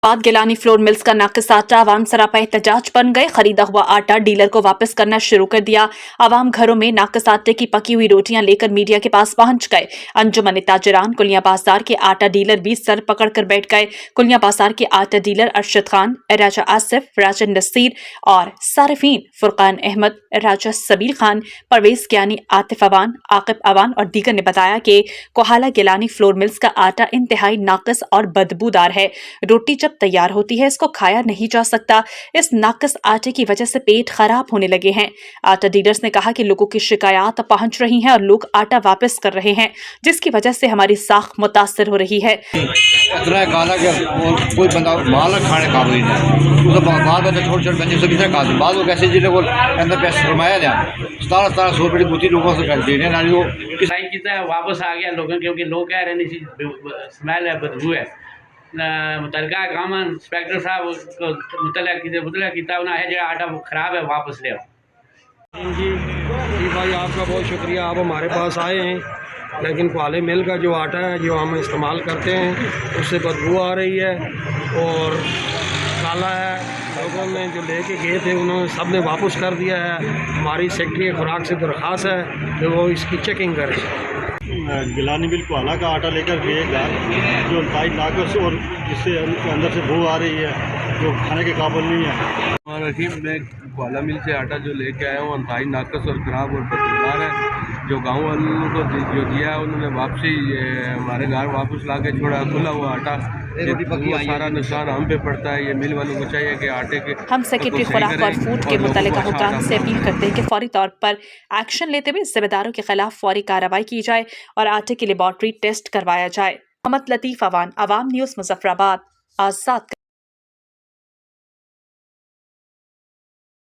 बाद Gilani flour mills का नाकिस आटा आवाम सरापा एहतजाज बन गए। खरीदा हुआ आटा डीलर को वापस करना शुरू कर दिया। आवाम घरों में नाकिस आटे की पकी हुई रोटियां लेकर मीडिया के पास पहुंच गए। अंजुमन ताजरान कुलिया बाजार के आटा डीलर भी सर पकड़ कर बैठ गए। कुलिया बाजार के आटा डीलर अरशद खान, राजा आसिफ, राजा नसीर और सारिफीन फुरकान अहमद, राजा सबीर खान, परवेज ज्ञानी, आतिफ अवान, आकिब अवान और दीगर ने बताया कि कोहाला गिलानी फ्लोर मिल्स का आटा इंतहाई नाकिस और बदबूदार है। रोटी जब तैयार होती है इसको खाया नहीं जा सकता। इस नाकिस आटे की वजह से पेट खराब होने लगे हैं। आटा डीलर्स ने कहा कि लोगों की शिकायत पहुंच रही हैं और लोग आटा वापस कर रहे हैं, जिसकी वजह से हमारी साख मुतासर हो रही है। इतना काला कि कोई बंदा माल खाने काबिल नहीं, तो बाल बच्चे छोटे छोटे बच्चे सभी तरह खाते बाद लोग ऐसे जिले को अंदर पैसे फरमाया जाए 1700 रुपये बूती लोगों से देने नाली वो वापस आ गया लोगों, क्योंकि लोग कह रहे हैं स्मेल है, बदबू है। मुतलका काम इंस्पैक्टर साहब को मुतला किया उन्हें है जो आटा खराब है वापस ले आओ। जी भाई, आपका बहुत शुक्रिया, आप हमारे पास आए हैं। लेकिन कोहाले मिल का जो आटा है जो हम इस्तेमाल करते हैं उससे बदबू आ रही है और काला है। लोगों ने जो लेके गए थे उन्होंने सब ने वापस कर दिया है। हमारी सेक्रेटरी खुराक से दरख्वास्त है कि वो इसकी चेकिंग करें। गिलानी मिल कोहाला का आटा लेकर गए घर जो इंतहाई नाकस और जिससे अंदर से बू आ रही है जो खाने के काबिल नहीं है। और रहीम, मैं कोहाला मिल से आटा जो लेके आया हूँ इंतहाई नाकस और ख़राब और बदबूदार है। जो गाँव वालों को जो दिया है उन्होंने वापसी हमारे घर वापस ला के छोड़ा। खुला हुआ आटा सारा नुकसान हम पे पड़ता है। ये मिल वालों को चाहिए कि आटे के हम सेक्रेटरी खुराक और फूड के मुतल्लिका हुक्काम से अपील करते हैं कि फौरी तौर पर एक्शन लेते हुए जिम्मेदारों के खिलाफ फौरी कार्रवाई की जाए और आटे की लेबॉर्ट्री टेस्ट करवाया जाए। मोहम्मद लतीफ़ अवान, अवाम न्यूज़, मुजफ्फराबाद। आज़ाद